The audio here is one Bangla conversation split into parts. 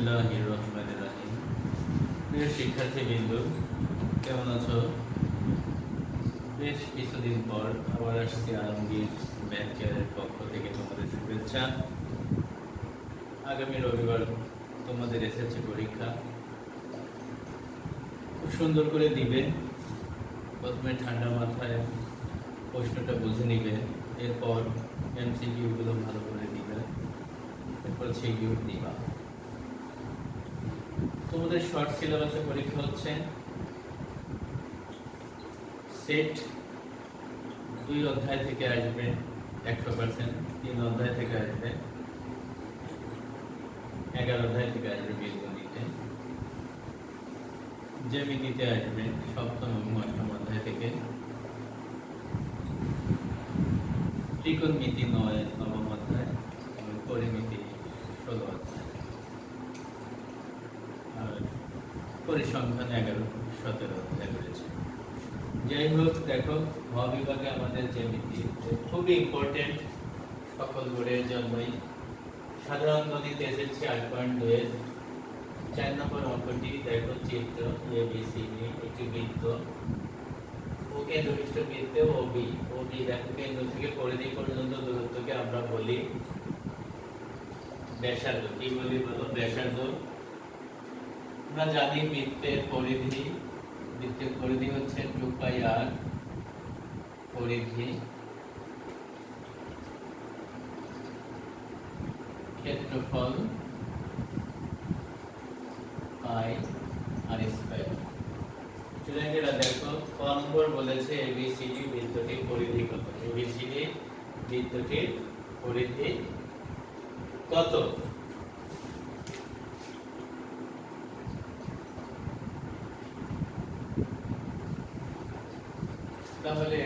বিসমিল্লাহির রহমানির রহিম। প্রিয় শিক্ষার্থীবৃন্দ, কেমন আছো? বেশ কিছুদিন পর আবার আসছি আলমগীর ম্যাথ কেয়ারের পক্ষ থেকে তোমাদের শুভেচ্ছা। আগামী রবিবার তোমাদের এসএসসি পরীক্ষা খুব সুন্দর করে দিবে। প্রথমে ঠান্ডা মাথায় প্রশ্নটা বুঝে নিবে, এরপর এমসিকিউগুলো ভালো করে দিবে, এরপর সেগুলো দিবা। তোমাদের শর্ট সিলেবাসে পরীক্ষা হচ্ছে। সেট 2 অধ্যায় থেকে আসবে 100%, 3 অধ্যায় থেকে আসবে, 11 অধ্যায় থেকে আসবে বীজগণিতে, জ্যামিতিতে আসবে সপ্তম এবং অষ্টম অধ্যায় থেকে, ত্রিকোণমিতি 9 নবম অধ্যায় এবং পরিমিতি 16 অধ্যায়, আর পরিসংখ্যান 11-17 অধ্যায় রয়েছে। যাই হোক, দেখো ভ বিভাগে আমাদের জ্যামিতি খুবই ইম্পর্টেন্ট সকল বোর্ডের জন্যই। সাধারণ গণিত এসেছে 8.2 এর 4 নম্বর অঙ্কটি। দেখো চিত্র এবিসিডি, একটি বৃত্ত, ও কেন্দ্রবিষ্ট বৃত্তে ওবি। দেখো কেন্দ্র থেকে পরিধি পর্যন্ত দূরত্বকে আমরা বলি ব্যাসার্ধ। কি বলি বলো? ব্যাসার্ধ। আমরা জানি বৃত্তের পরিধি হচ্ছে 2πr, পরিধি, ক্ষেত্রফল পাই আর স্কয়ার। স্টুডেন্টরা দেখো ক নম্বর বলেছে এবিসিডি বৃত্তটির পরিধি কত। এবিসিডি বৃত্তটির পরিধি কত? তাহলে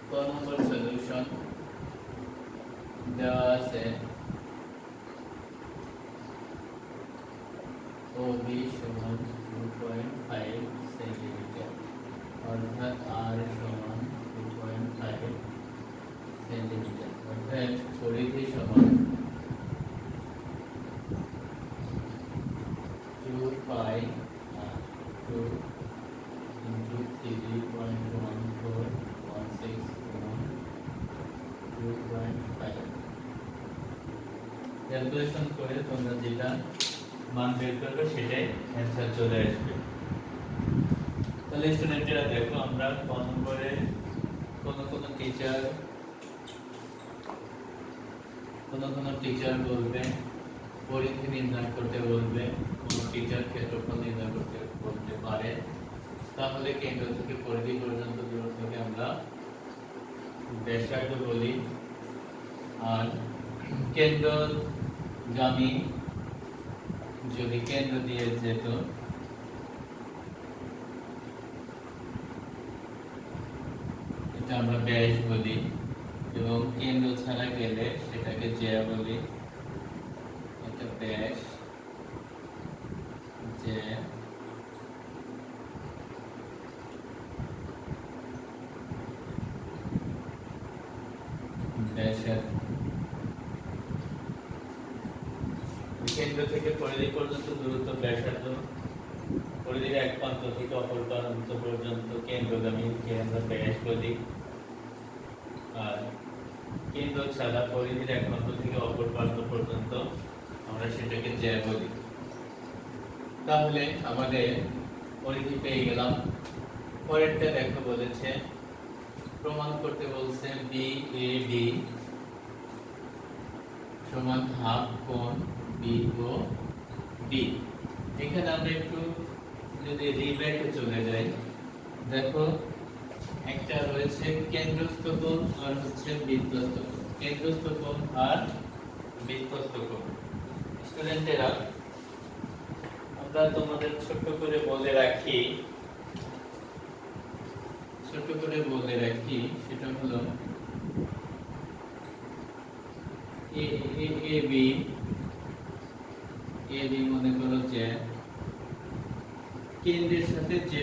ক নম্বর সলিউশন দেওয়া আছে OB সমান 2.5 সেন্টিমিটার, অর্থাৎ R সমান 2.5 সেন্টিমিটার, অর্থাৎ পরিধি সমান 2πr 2 into 3.1416 গুণন 2.5। ক্যালকুলেশন করে তোমরা যেটা মান বের করবে সেটাই অ্যান্সার চলে আসবে। তাহলে স্টুডেন্টরা দেখো, আমরা ক নম্বরে কোন টিচার বলবে পরিধি নির্ণয় করতে বলবে, কোন টিচার ক্ষেত্রফল নির্ণয় করতে বলতে পারে। তাহলে কেন্দ্র থেকে পরিধি পর্যন্ত দূরত্বকে আমরা ব্যাসার্ধ বলি। আর কেন্দ্রগামী যদি কেন্দ্র দিয়ে যেত, এটা আমরা ব্যাস বলি, এবং কেন্দ্র ছাড়া গেলে সেটাকে জ্যা বলি। এটা ব্যাস, জ্যা, ব্যাসার্ধ। কেন্দ্র থেকে পরিধি পর্যন্ত দূরত্ব ব্যাসার্ধ। পরিধির এক প্রান্ত থেকে অপর প্রান্ত পর্যন্ত কেন্দ্রগামীকে আমরা ব্যাস বলি। আর কেন্দ্র ছাড়া পরিধির এক প্রান্ত থেকে অপর প্রান্ত পর্যন্ত আমরা সেটাকে জ্যা বলি। তাহলে আমাদের পরিধি পেয়ে গেলাম। পরেরটা দেখো, বলেছে প্রমাণ করতে বলছে BAD সমান হাফ কোণ BOD। এখানে আমরা একটু যদি রিব্যাকে চলে যাই, দেখো একটা রয়েছে কেন্দ্রস্থ কোণ আর হচ্ছে বৃত্তস্থ কোণ। কেন্দ্রস্থ কোণ আর বৃত্তস্থ কোণ। স্টুডেন্টেরা, আমরা তোমাদের ছোট করে বলে রাখি, সেটা হলো AB মনে করো যে কেন্দ্রের সাথে যে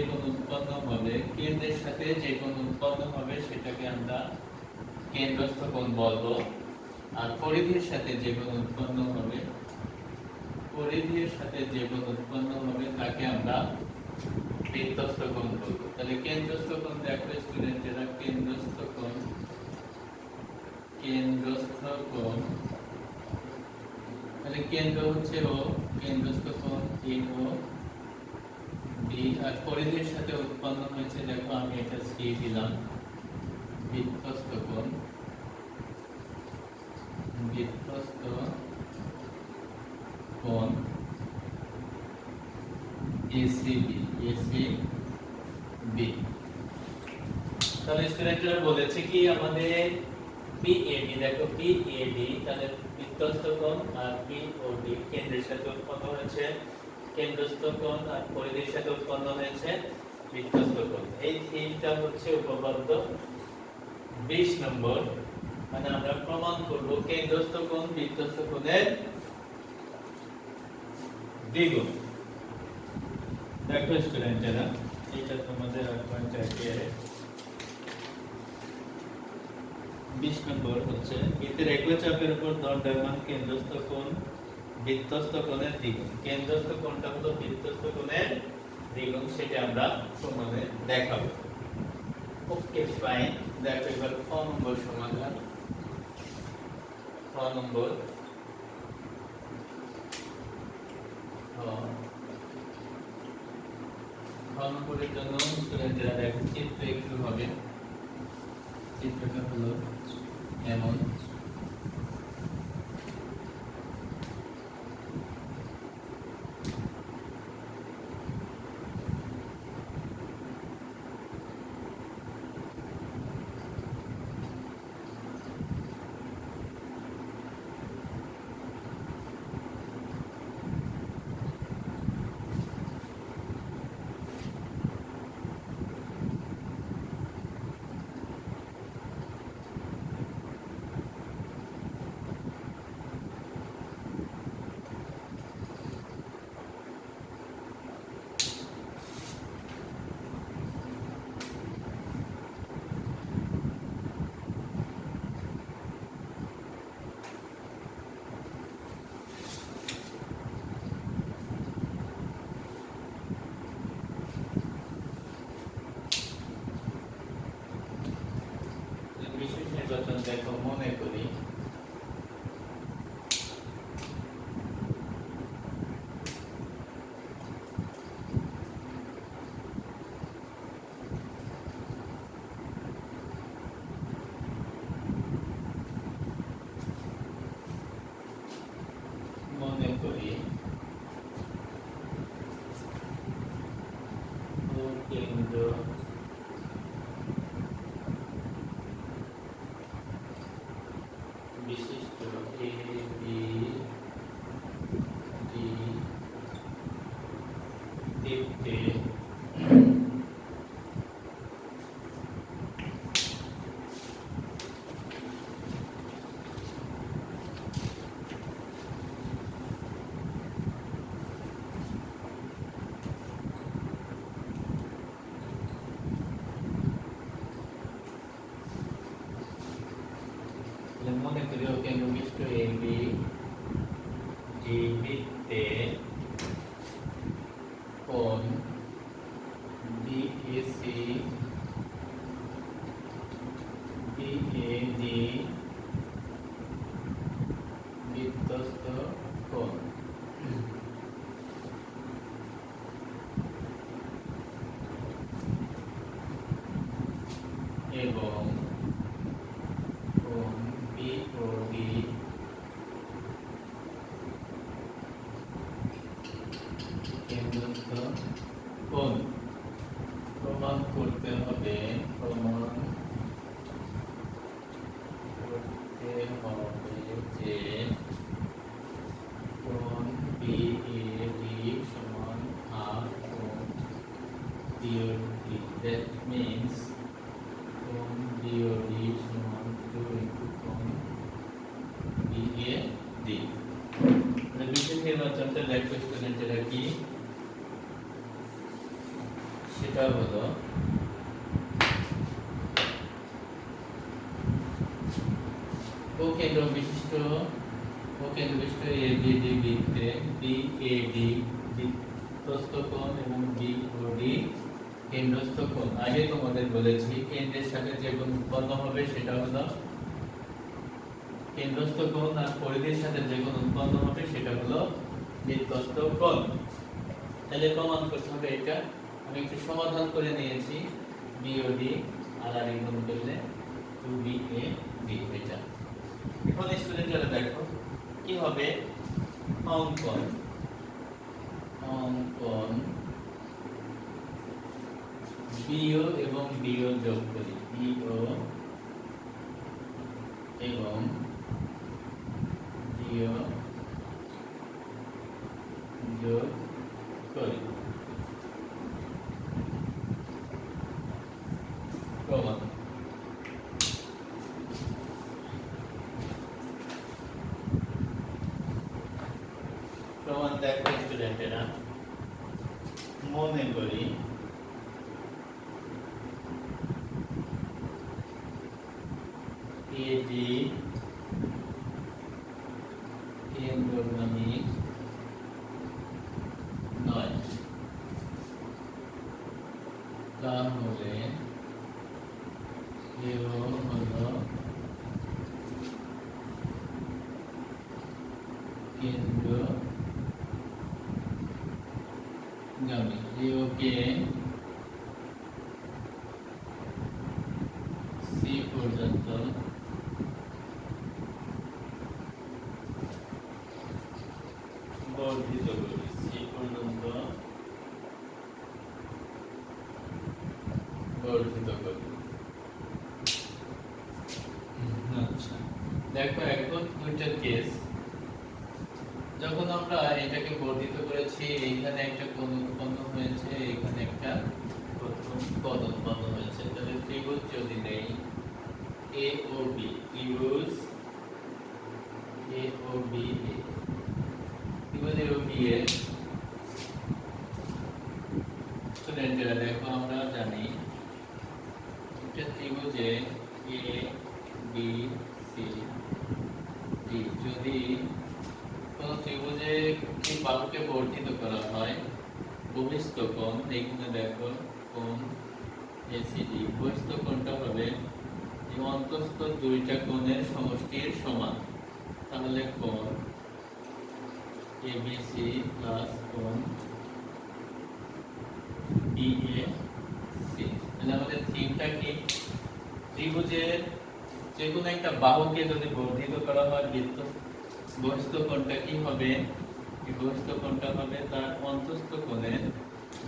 কোণ উৎপন্ন হবে সেটাকে আমরা কেন্দ্রস্থ কোণ বলবো। আর পরিধির সাথে যে কোণ উৎপন্ন হবে পরিধির সাথে যে কোণ উৎপন্ন হবে তাকে আমরা বৃত্তস্থ কোণ বলবো। তাহলে কেন্দ্রস্থ কোণ দেখো স্টুডেন্টেরা, কেন্দ্রস্থ কোণ তাহলে কেন্দ্র হচ্ছে ও, কেন্দ্রস্থ কোণ এ ও বি, আর পরিধির সাথে উৎপন্ন হয়েছে দেখো আমি এটা সি দিলাম, বৃত্তস্থ কোণ এসিবি। তাহলে স্টুডেন্টরা বলেছে কি আমাদের পিএডি, দেখো পিএডি তাহলে বৃত্তস্থ কোণ, আর পিওডি কেন্দ্রের সাথে উৎপন্ন হয়েছে কেন্দ্রস্থ কোণ, আর পরিধির সাথে উৎপন্ন হয়েছে বৃত্তস্থ কোণ। এই তিনটা হচ্ছে উপপাদ্য 20 নম্বর। মানে আমরা প্রমাণ করব কেন্দ্রস্থ কোণ বৃত্তস্থ কোণের দ্বিগুণ। দেখো স্টুডেন্টরা, এটা তোমাদের 20 নম্বর হচ্ছে বৃত্তের একই চাপের উপর দণ্ডায়মান কেন্দ্রস্থ কোণ বৃত্তস্থ কোণের দ্বিগুণ। কেন্দ্রস্থ কোণটা হলো বৃত্তস্থ কোণের দ্বিগুণ, সেটা আমরা প্রমাণে দেখাবো। Okay fine. দেখো এবার খ নম্বর সমাধান। খ নম্বরের জন্য স্টুডেন্টরা দেখো চিত্র একটু হবে। চিত্রটা হলো এমন, বিশেষ নির্বাচন দেখো মনে করি কেন্দ্র বিশিষ্ট এ বি ডি বৃত্তে মনে করি কেন্দ্র বিশিষ্ট এ বি ডি বৃত্তে কোণ বিএসি বিএডি বৃত্তস্থ কোণ এবং কোণ বিওডি কেন্দ্রস্থ কোণ। প্রমাণ করতে হবে যে কোণ বিএডি সমান হাফ কোণ বিওডি। দ্যাট মিন্স কোণ বিওডি সমান 2 into কোণ বিএডি। বিশেষ নির্বাচনটা দেখো স্টুডেন্টেরা কি, সেটা হলো কেন্দ্র বিশিষ্ট কেন্দ্রবিষ্ট এবিডি বৃত্তে বিএডি বৃত্তস্থ কোণ এবং বিওডি কেন্দ্রস্থ কোণ। আগে তোমাদের বলেছি কেন্দ্রের সাথে যে কোণ উৎপন্ন হবে সেটা হলো কেন্দ্রস্থ কোণ, আর পরিধির সাথে যে কোণ উৎপন্ন হবে সেটা হলো বৃত্তস্থ কোণ। তাহলে প্রমাণ করতে হবে এটা। আমি একটু সমাধান করে নিয়েছি। বিওডি আর গুণ করলে 2BAD এটা। এখন স্টুডেন্টরা দেখো কি হবে। অঙ্কন বিও এবং বিও যোগ করি, বিও এবং বিও যোগ করি। প্রমাণ দেখো স্টুডেন্টেরা, মনে করি এডি কেন্দ্রগামী নয়, তাহলে এও হলো কেন্দ্রগামী। এওকে সি পর্যন্ত বর্ধিত করি, সি পর্যন্ত বর্ধিত করি। আচ্ছা দেখো এখন দুইটার কেস। যখন আমরা এটাকে বর্ধিত করেছি, এইখানে একটা কোণ উৎপন্ন হয়েছে, এখানে একটা কোণ উৎপন্ন হয়েছে। তাহলে ত্রিভুজ যদি নেই এ ও বি, ত্রিভুজ এ ও বি, ত্রিভুজ এ ও বি এর স্টুডেন্টরা দেখো আমরা জানি একটা ত্রিভুজে এ বি সি ডি, যদি কোন ত্রিভুজে কি বাহুকে বর্ধিত করা হয়, বহিস্থ কোণ, এইখানে দেখো কোণ এসিডি, বহিস্থ কোণটা হবে এই অন্তঃস্থ দুইটা কোণের সমষ্টির সমান। তাহলে কোণ এবিসি প্লাস কোণ বিএসি। তাহলে আমাদের থিমটা কি, ত্রিভুজের যে কোনো একটা বাহুকে যদি বর্ধিত করা হয় বহিস্থ কোণটা কি হবে, এই বহিস্থ কোণটা হবে তার অন্তঃস্থ কোণের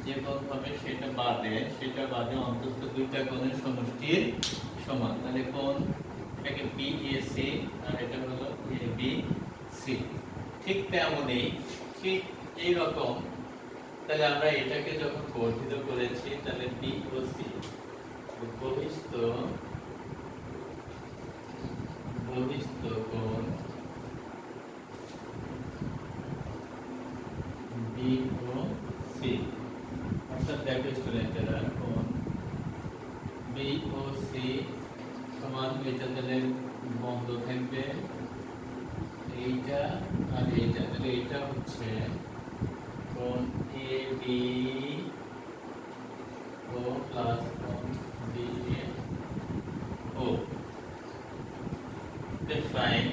যে কোণ হবে সেটা বাদে অন্তঃস্থ দুইটা কোণের সমষ্টির সমান। তাহলে কোণ এটাকে বিএসি আর এটা হলো এবিসি। ঠিক তেমনই, ঠিক এই রকম, তাহলে আমরা এটাকে যখন বর্ধিত করেছি তাহলে বিওসি বহিস্থ কোণ বিওসি, অর্থাৎ দেখো স্টুডেন্টরা কোণ বিওসি সমান এটা, তাহলে বন্ধ থাকবে এইটা আর এইটা। তাহলে এটা হচ্ছে কোণ এ বি ও প্লাস কোণ বি এ ও। ফাইন।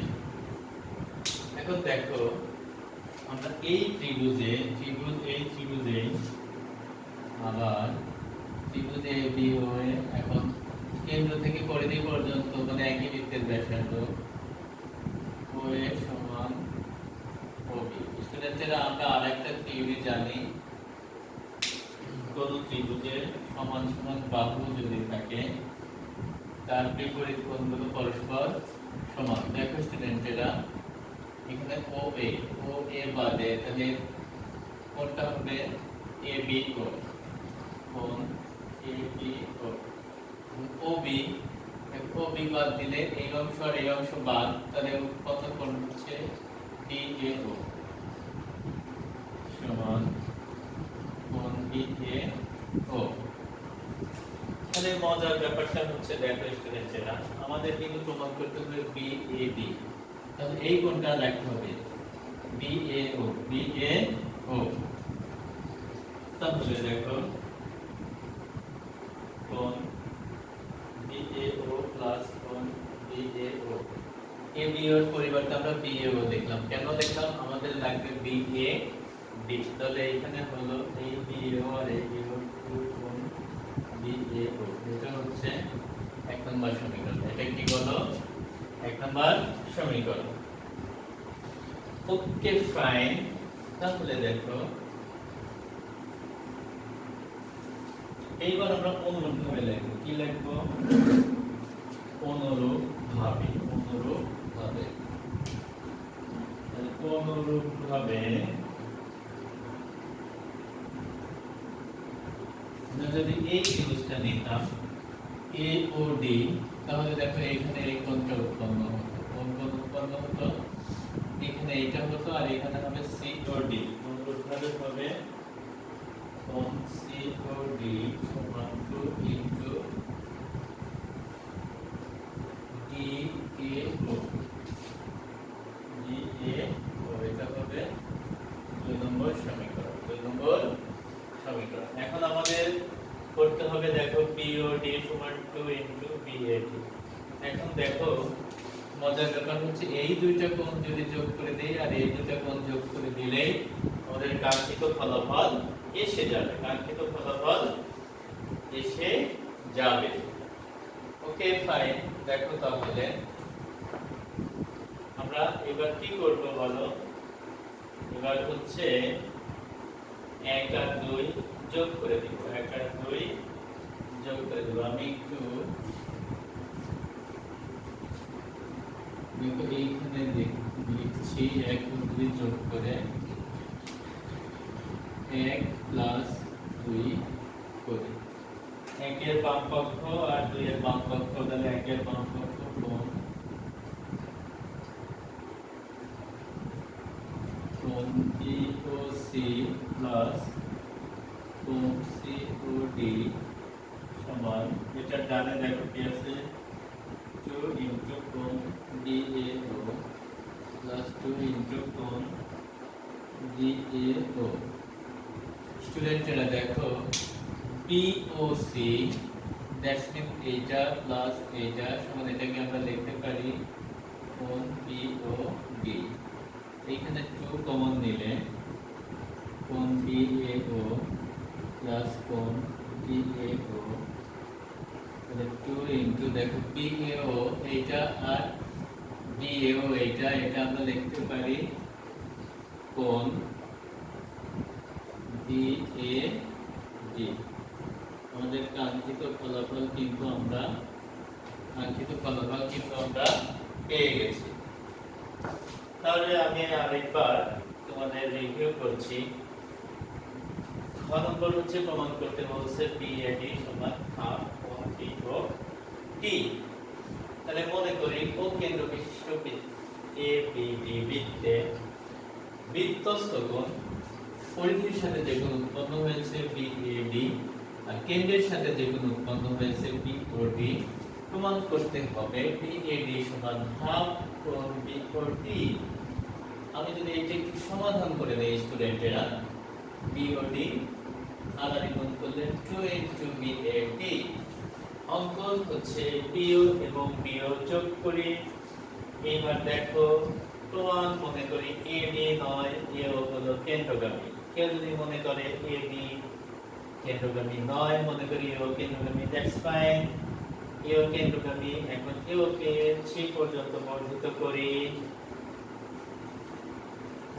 এখন দেখো আমরা এই ত্রিভুজে আবার ত্রিভুজ এ বি ও এখন কেন্দ্র থেকে পরিধি পর্যন্ত মানে একই বৃত্তের ব্যাসার্ধ ও এ সমান ওবি। স্টুডেন্টরা আমরা আরেকটা থিওরি জানি, কোন ত্রিভুজের সমান সমান বাহু যদি থাকে তার বিপরীত কোণগুলো পরস্পর সমান। দেখো স্টুডেন্টরা এখানে ও এ বাদে তাহলে কোণটা হবে এ বি কোণ, এ বি ও বি বাদ দিলে এই অংশ আর এই অংশ বাদ, তাহলে কত কোণ হচ্ছে ডি এ ও সমান কোণ ডি এ ও। তাহলে মজার ব্যাপারটা হচ্ছে দেখো স্টুডেন্টরা আমাদের কিন্তু প্রমাণ করতে হবে বিএডি তাহলে এই কোণটা লিখতে হবে BAO BAO। তাহলে দেখো কোণ BAO প্লাস কোণ BAO, ABO এর পরিবর্তে আমরা BAO দেখলাম। কেন দেখলাম? আমাদের লাগবে BAD। তাহলে এখানে হলো এই BAO আর এই BAO কোণ BAO, এটা হচ্ছে 1 নম্বর সমীকরণ। এটা কি হলো? 1 নম্বর সমীকরণ। Okay fine. তাহলে দেখো এইবার আমরা অনুরূপ ভাবে লিখব। কি লিখব? অনুরূপ ভাবে। অনুরূপ ভাবে, অনুরূপ ভাবে আমরা যদি এই ত্রিভুজটা নিতাম AOD, তাহলে দেখো এখানে এই কোণটা উৎপন্ন হতো। কোন কোণ উৎপন্ন হতো? এখানে এটা হতো আর এখানে হবে COD। অনুরূপ ভাবে হবে কোণ COD সমান 2 ইনটু DAO। এটা হবে 2 নম্বর সমীকরণ। 2 নম্বর সমীকরণ। এখন আমাদের করতে হবে দেখো POD সমান 2 ইনটু BAD। এখন দেখো মজার ব্যাপার হচ্ছে এই দুইটা কোণ যদি যোগ করে দেই আর এই দুইটা কোণ যোগ করে দিলেই আমাদের কাঙ্ক্ষিত ফলাফল এসে যাবে। কাঙ্ক্ষিত ফলাফল এসে যাবে। Okay fine. দেখো তাহলে আমরা এবার কি করব বলো? এবার হচ্ছে 1 আর 2 যোগ করে দিব। 1 আর 2 যোগ করে দেব। আমি একটু দেখো এইখানে লিখছি 1 ও 2 যোগ করে 1 প্লাস 2 করে 1 এর বাম পক্ষ আর 2 এর বাম পক্ষ, তাহলে 1 এর বাম পক্ষ কোণ BOC প্লাস কোণ COD সমান, এটা ডানে দেখো কি আছে 2 ইনটু কোণ DAO প্লাস 2 ইনটু কোণ DAO। স্টুডেন্টরা দেখো POC দ্যাটস মিন এইটা প্লাস এইটা সমান, এটাকে আমরা লিখতে পারি কোণ BOD। এইখানে 2 কমন নিলে কোণ BAO প্লাস কোণ DAO, তাহলে 2 ইনটু দেখো BAO এইটা আর DAO এইটা, এটা আমরা লিখতে পারি কোণ BAD। আমাদের কাঙ্ক্ষিত ফলাফল কিন্তু আমরা পেয়ে গেছি। তাহলে আমি আরেকবার তোমাদের রিভিউ করছি। খ নম্বর হচ্ছে প্রমাণ করতে বলছে BAD সমান হাফ কোণ BOD। তাহলে মনে করি ও কেন্দ্র বিশিষ্ট ABD বৃত্তে বৃত্তস্থ কোণ পরিধির সাথে যে কোণ উৎপন্ন হয়েছে BAD আর কেন্দ্রের সাথে যে কোণ উৎপন্ন হয়েছে BOD প্রমাণ করতে হবে BAD সমান হাফ কোণ BOD। আমি যদি এটা একটু সমাধান করে দেই স্টুডেন্টেরা, BOD আলাদা গুণ করলে 2 ইনটু BAD, অঙ্কন হচ্ছে BO এবং BO যোগ করি। এইবার দেখো প্রমাণ মনে করি AD নয়, AO হলো কেন্দ্রগামী। কেউ যদি মনে করে AD কেন্দ্রগামী নয়, মনে করি AO কেন্দ্রগামী, দ্যাটস ফাইন। AO কেন্দ্রগামী। এখন AO কে 3 পর্যন্ত বর্ধিত করি।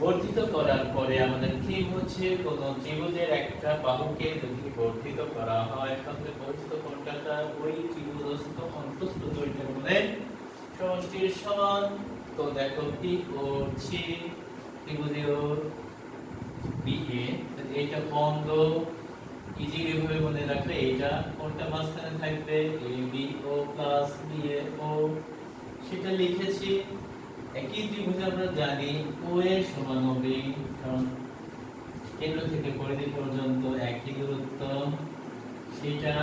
বর্ধিত করার পরে আমাদের কি হচ্ছে, কোন ত্রিভুজের একটা বাহুকে যদি বর্ধিত করা হয় তাহলে বর্ধিত কোণটা ওই ত্রিভুজস্থ অন্তঃস্থ দুইটা কোণের সমষ্টির সমান। তো দেখো POC ত্রিভুজের BA, এইটা বন্ধ ইজি ভাবে মনে রাখলে এইটা কোণটা মাঝখানে থাকবে ABO প্লাস BAO, সেটা লিখেছি। একই ত্রিভুজে আমরা জানি OA সমান হবে, কারণ কেন্দ্র থেকে পরিধি পর্যন্ত একই দূরত্ব, সেটা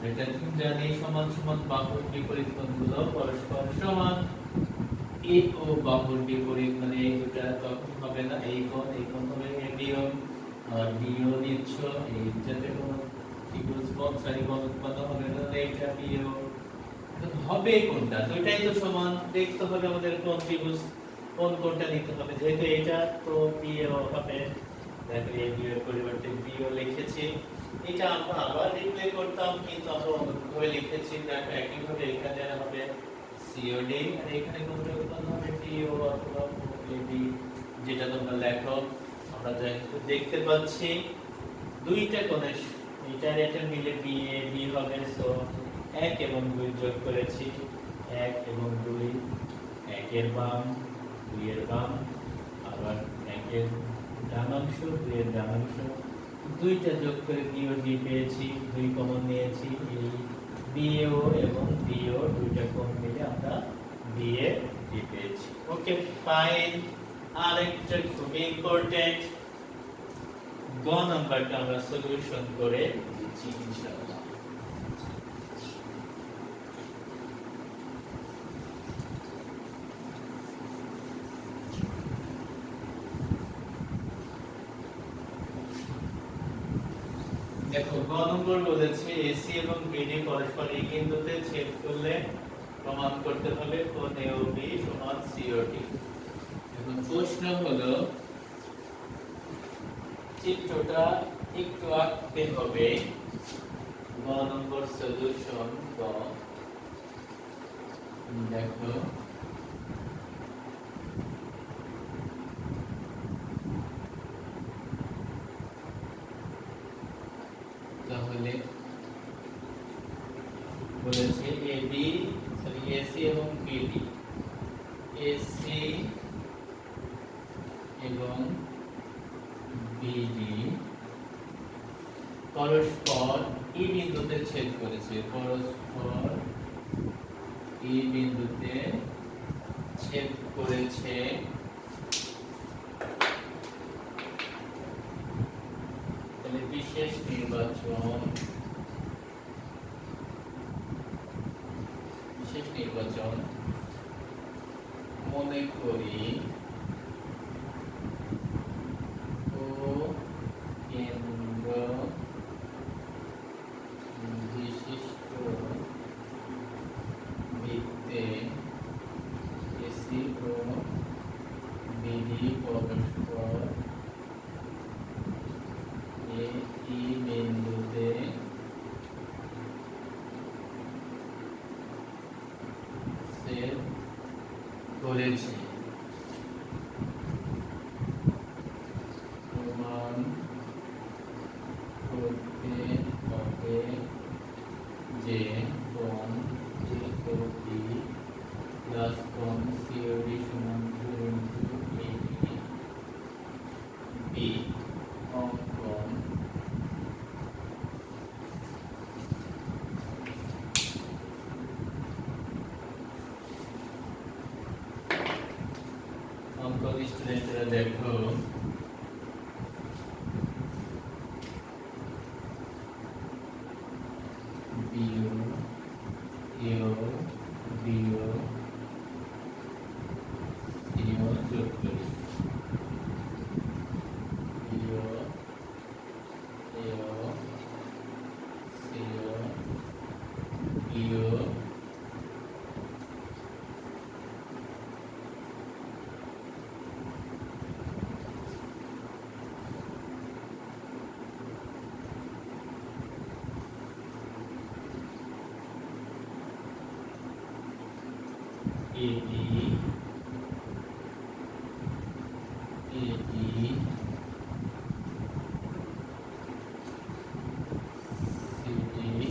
এটা ঠিক জানি। সমান সমান বাহুর বিপরীত কোণগুলো পরস্পর সমান। এ ও বাহুর বিপরীত, মানে এই দুটা তখন হবে না, এই কোণ হবে এ বিয়োগ, আর বিয়োগ নিচ্ছ এইটাতে কোনো ত্রিভুজ কোণ সরি কোণ উৎপন্ন হবে না, এইটা বিয়োগ হবে কোনটা, দুইটাই তো সমান, দেখতে হবে আমাদের কোন ত্রিভুজ কোনটা নিতে হবে, যেহেতু এটা তো বিও হবে, দেখো এই বিয়ের পরিবর্তে বিও লিখেছি, এটা আমরা আবার রিপ্লে করতাম কিন্তু আমরা অন্যভাবে লিখেছি, দেখো একইভাবে এখানে হবে সিওডি আর এখানে কোনটা উৎপন্ন হবে টিও অথবা এবি, যেটা তোমরা লেখো, আমরা দেখতে পাচ্ছি দুইটা কোণের এটা মিলে বি এ বি হবে, সো 1 এবং 2 যোগ করেছি, 1 এবং 2, 1 এর বাম 2 এর বাম, আবার 1 এর ডান অংশ 2 এর ডান অংশ, দুইটা যোগ করে বিও ডি পেয়েছি, 2 কমন নিয়েছি, এই বিও এবং বিও দুইটা কোণ মিলে আমরা বিএ ডি পেয়েছি। ওকে ফাইন, আরেকটা খুব ইম্পর্টেন্ট গ নাম্বারটা আমরা সলিউশন করে দিচ্ছি ইনশাআল্লাহ। দেখো গ নম্বর বলেছে এসি এবং বিডি পরস্পর এই বিন্দুতে ছেদ করলে প্রমাণ করতে হবে কোণ এওবি সমান সিওডি। এখন প্রশ্ন হলো চিত্রটা একটু আঁকতে হবে, গ নম্বর সলিউশন গ, দেখো তাহলে বলেছে এবি সরি এসি এবং বিডি, এসি এবং বিডি পরস্পর ই বিন্দুতে ছেদ করেছে, পরস্পর ই বিন্দুতে ছেদ করেছে, তাহলে বিশেষ নির্বাচন মনে করি ও কেন্দ্র বিশিষ্ট বৃত্তে এসি ও বিডি পরস্পর এই বিন্দুতে ছেদ করেছে, প্রমাণ করতে হবে যে কোণ এওবি প্লাস কোণ সিওডি সমান 2 ইনটু এবি বি অঙ্কন স্টুডেন্টরা দেখো বিও এও বিও সিও যোগ করি, BO AO CO BO AB AB CD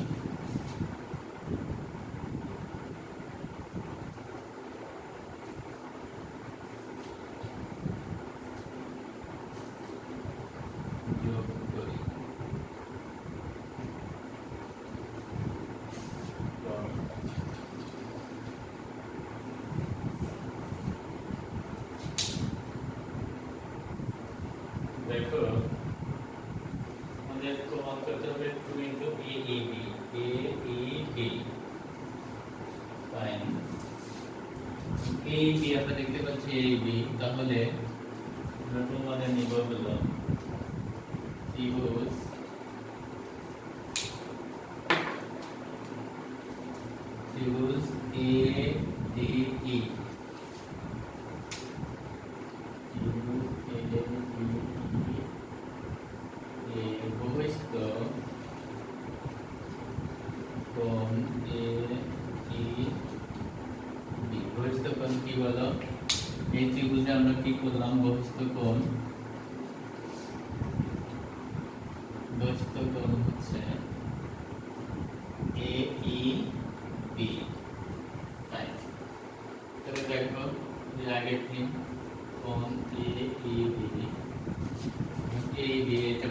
যোগ করি, দেখো আমাদের প্রমাণ করতে হবে 2 ইনটু এইবি এইবি ফাইন, এই বি আমরা দেখতে পাচ্ছি এই বি, তাহলে আমরা প্রমাণে নিব হলো ত্রিভুজ এ ডি ই, ত্রিভুজ এ ডি ই এর বহিস্থ কোণ এ ই বি। বহিস্থ কোণ কি বলো? এই ত্রিভুজে আমরা কি করলাম? বহিস্থ কোণ হচ্ছে এ ই বি। তাই তবে দেখো যে আগের দিন কোণ এ ই বি, এই বি এটা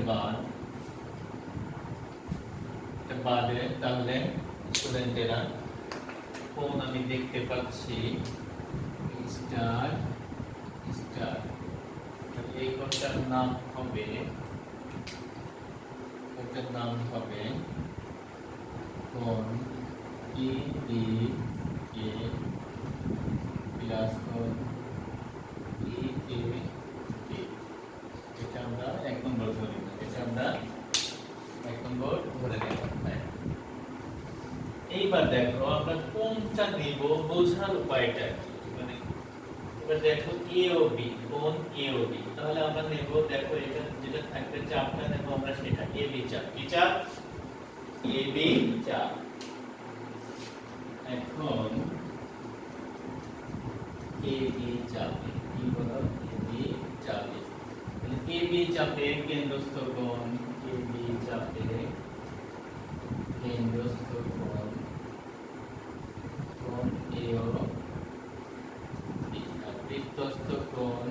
বাদে, তাহলে স্টুডেন্টেরা কোণ আমি দেখতে পাচ্ছি স্টার স্টার, এই কোণটার নাম হবে কোণ ই বি কে প্লাস কোণ ই এ কে। এটা আমরা 1 নম্বর ধরে নিলাম, এটা আমরা 1 নম্বর ধরে নিলাম। এইবার দেখো আমরা কোনটা নিব বোঝার উপায়টা কি, মানে এবার দেখো এ ও বি, কোণ এ ও বি, তাহলে আমরা নেব, দেখো এটা যেটা থাকবে চাপটা নেব আমরা সেটা এ বি চাপ। কি চাপ? এ বি চাপ। এখন এ বি চাপে কি বলো? এ বি চাপে, তাহলে এ বি চাপে কেন্দ্রস্থ কোণ, এ বি চাপে কেন্দ্রস্থ কোণ এ ও বি, আর বৃত্তস্থ কোণ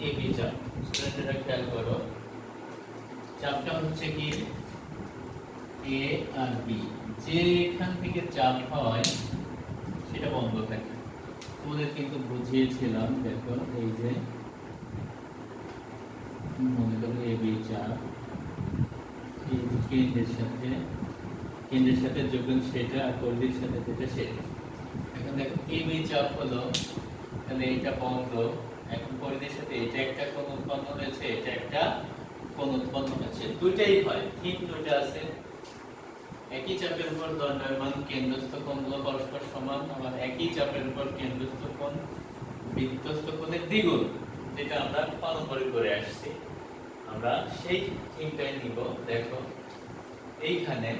এ বি চাপ। সেটা খেয়াল করো, চাপটা হচ্ছে কি এ আর বি, যেখান থেকে চাপ হয় সেটা বন্ধ থাকে। তোমাদের কিন্তু বুঝিয়েছিলাম, দেখো এই যে মনে করো এ বি চাপ, এই কেন্দ্রের সাথে যোগন সেটা আর পরিধির সাথে যেটা সেটা। এখন দেখো এ বি চাপ হলো, তাহলে এটা বন্ধ। এখন পরিধির সাথে এটা একটা কোণ উৎপন্ন হয়েছে, এটা একটা কোণ উৎপন্ন হয়েছে, দুইটাই হয়, কিন্তু এটা আছে একই চাপের উপর দণ্ডায়মান কেন্দ্রস্থ কোণগুলো পরস্পর সমান, আবার একই চাপের উপর কেন্দ্রস্থ কোণ বৃত্তস্থ কোণের দ্বিগুণ, যেটা আমরা পারম্পরিক করে আসছি। আমরা সেই তিনটাই নিব। দেখো এইখানে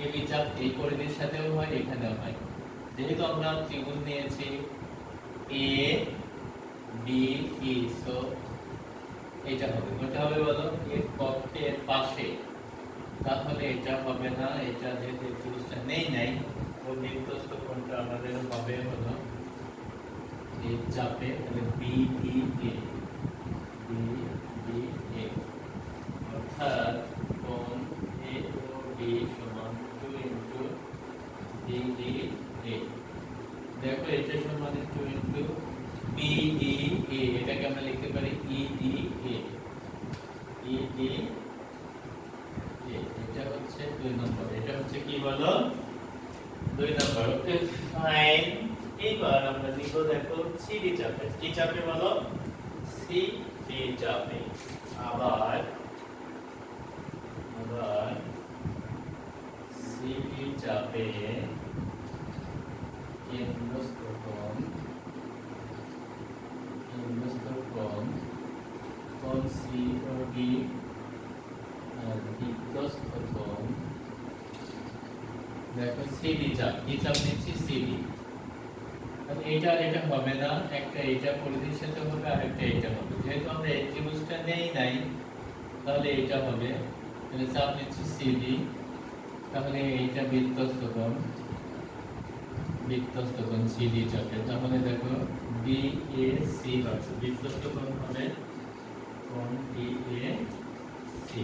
এ বি চাপ এই পরিধির সাথেও হয়, এখানেও হয়। যেহেতু আমরা ত্রিভুজ নিয়েছি এ বি ই, সো এটা হবে, কোনটা হবে বলো? এর পক্ষের পাশে, তাহলে এটা হবে না, এটা যেহেতু ত্রিভুজটা নাই, ও বৃত্তস্থ কোণটা আমাদের হবে হলো এই চাপে, তাহলে B D A, B D A, অর্থাৎ কোণ এ ও বি সমান 2 ইনটু বি ডি এ। দেখো এটা সমান 2 ইনটু বি ডি এ, এটাকে আমরা লিখতে পারি E D A, E D A, এটা হচ্ছে 2 নম্বর। এটা হচ্ছে কি বলো? 2 নম্বর। Okay fine. এইবার আমরা নিব দেখো সিডি চাপে। কি চাপে বলো? সিডি চাপে। আবার সিডি চাপে কেন্দ্রস্থ কোণ সি ও ডি আর বৃত্তস্থ কোণ, দেখো সিডি চাপ, কি চাপ নিচ্ছি? সিডি। তাহলে এটা আর এটা হবে না, একটা এটা পরিধির সাথে হবে আর একটা এটা হবে। যেহেতু আমরা এই ত্রিভুজটা নাই, তাহলে এটা হবে, তাহলে চাপ নিচ্ছি সিডি। তাহলে এইটা বৃত্তস্থ কোণ সিডি চাপে, তাহলে দেখো বি এ সি আছে, বৃত্তস্থ কোণ হবে কোণ বি এ সি।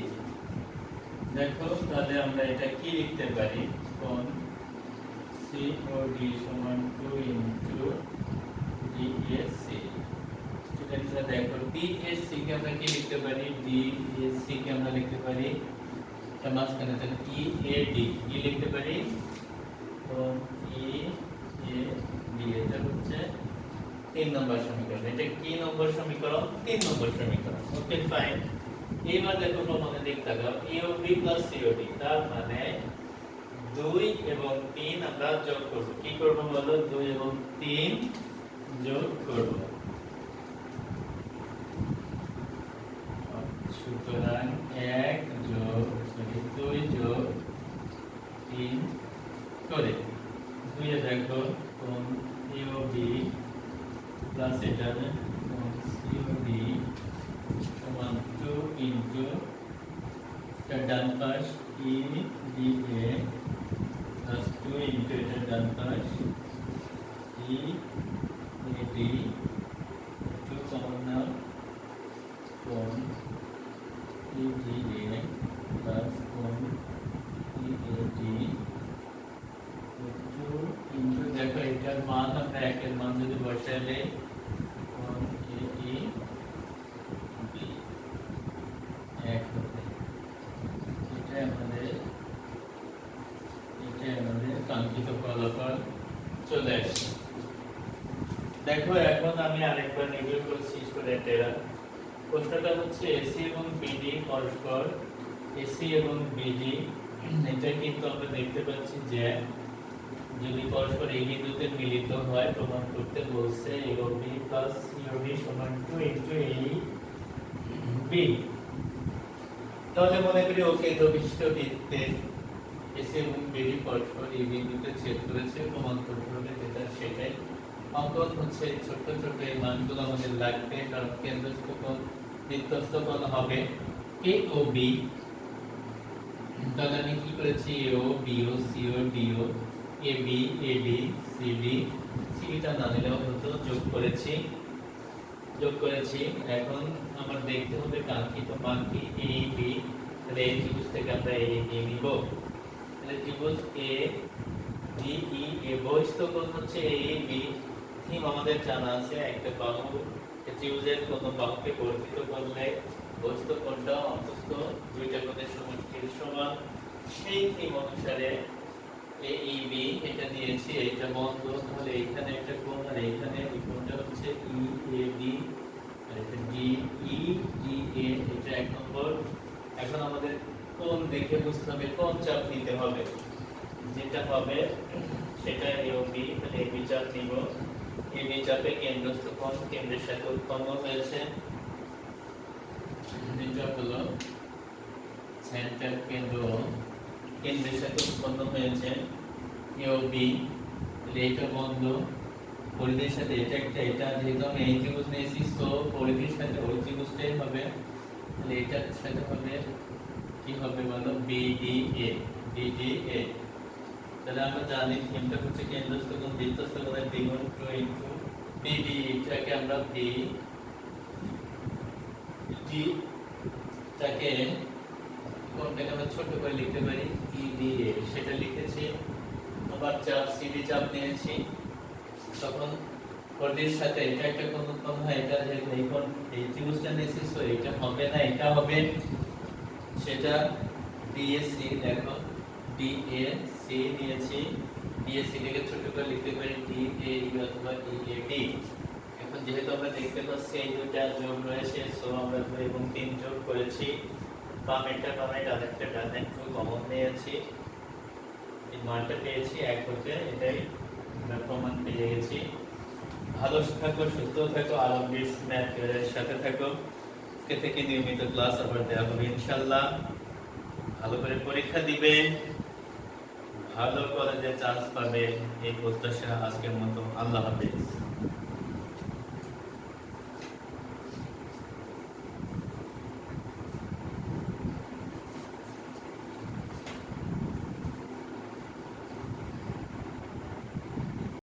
দেখো তাহলে আমরা এটা কি লিখতে পারি? কোণ সি ও ডি সমান 2 ইনটু ডি এ সি। স্টুডেন্টরা দেখো ডি এ সি কে আমরা কি লিখতে পারি? ডি এ সি কে আমরা লিখতে পারি, এটা মাঝখানে তাহলে ই এ ডি, কি লিখতে পারি? কোণ ই এ বি, এটা হচ্ছে 3 নম্বর সমীকরণ। এটা কি নম্বর সমীকরণ? 3 নম্বর সমীকরণ। Okay fine. এবার দেখো প্রমাণের দিক তাকাও, AOB প্লাস COD, তার মানে 2 এবং 3 আমরা যোগ করব। কি করব বলো? 2 এবং 3 যোগ করব। সুতরাং 2 যোগ 3 করে 2 এ দেখো কোণ AOB প্লাস এটা কোণ COD সমান 2 ইনটু এটার ডান পাশ EDA প্লাস 2 ইনটু এটার ডান পাশ EAD, 2 কমন নাও, কোণ EDA প্লাস কোণ EAD, 2 ইনটু দেখো এটার মান আমরা একের মান যদি বসালে কোণ AEB 1 হবে। এটা আমাদের কাঙ্ক্ষিত ফলাফল চলে আসছে। দেখো এখন আমি আরেকবার রিভিউ করছি স্টুডেন্টেরা। প্রশ্নটা হচ্ছে এসি এবং বিডি পরস্পর, এসি এবং বিডি এটা কিন্তু আমরা দেখতে পাচ্ছি যে যদি পরস্পর এই বিন্দুতে মিলিত হয় প্রমাণ করতে বলছে AOB প্লাস COD সমান 2 ইনটু AB। তাহলে মনে করি ওকে প্রবিষ্ট বৃত্তে এসি এবং বিডি পরস্পর এই বিন্দুতে ছেদ করেছে, প্রমাণ করতে হবে যেটা সেটাই। অঙ্কন হচ্ছে ছোট ছোট এই মানগুলো আমাদের লাগবে, কারণ কেন্দ্রস্থ কোণ বৃত্তস্থ কোণ হবে AOB। তাহলে আমি কি করেছি? AO BO CO DO AB AD CD, সিডিটা না নিলেও হতো, যোগ করেছি। এখন আমার দেখতে হবে কাঙ্ক্ষিত মান কি AB। তাহলে এই ত্রিভুজ থেকে আমরা AB নিব। তাহলে ত্রিভুজ ADE এ বহিস্থ কোণ হচ্ছে AB। থিম আমাদের জানা আছে, একটা বাহু ত্রিভুজের কোন বাহুকে বর্ধিত করলে বহিস্থ কোণটা অন্তস্থ দুইটা কোণের সমষ্টির সমান। সেই থিম অনুসারে AEB এটা নিয়েছি, এটা বন্ধ। তাহলে এখানে একটা কোণ আর এখানে এই কোণটা হচ্ছে EAB আর এটা DEDA, এটা 1 নম্বর। এখন আমাদের কোণ দেখে বুঝতে হবে কোন চাপ নিতে হবে, যেটা হবে সেটা AOB। তাহলে AB চাপ নিব। AB চাপে কেন্দ্রস্থ কোণ কেন্দ্রের সাথে উৎপন্ন হয়েছে, যেটা হলো সেন্টার কেন্দ্রের সাথে উৎপন্ন হয়েছে AOB। তাহলে এটা বন্ধ, পরিধির সাথে এটা একটা, এটা যেহেতু আমি এই ত্রিভুজ নিয়েছি তো পরিধির সাথে ওই ত্রিভুজটাই হবে। তাহলে এটার সাথে হবে কি হবে বলো? BDA। তাহলে আমরা জানি থিমটা হচ্ছে কেন্দ্রস্থ কোণ বৃত্তস্থ কোণের দ্বিগুণ 2 ইনটু BD, এটাকে আমরা BD টাকে কোণটাকে আমরা ছোট করে লিখতে পারি EDA, সেটা লিখেছি। আবার চাপ CD চাপ নিয়েছি, তখন পরিধির সাথে এটা একটা কোণ উৎপন্ন হয়। এটা যেহেতু এই কোণ এই ত্রিভুজটা নিয়েছি তো এটা হবে না, এটা হবে, সেটা DAC। দেখো DAC নিয়েছি, DAC থেকে ছোট করে লিখতে পারি DAE অথবা DAD। এখন যেহেতু আমরা দেখতে পাচ্ছি এই দুটো যোগ রয়েছে, সো আমরা 2 এবং 3 যোগ করেছি। বামেরটা বামে, ডানেরটা ডানে, 2 কমন নিয়েছি, এই মানটা পেয়েছি 1 হতে। এটাই আমরা প্রমাণ পেয়ে গেছি। ভালো থাকো, সুস্থ থাকো, আলমগীর ম্যাথ এর সাথে থাকো। আজকে থেকে নিয়মিত ক্লাস আবার দেওয়া হবে ইনশাআল্লাহ। ভালো করে পরীক্ষা দিবে, ভালো কলেজে চান্স পাবে, এই প্রত্যাশা। আজকের মতো আল্লাহ হাফেজ।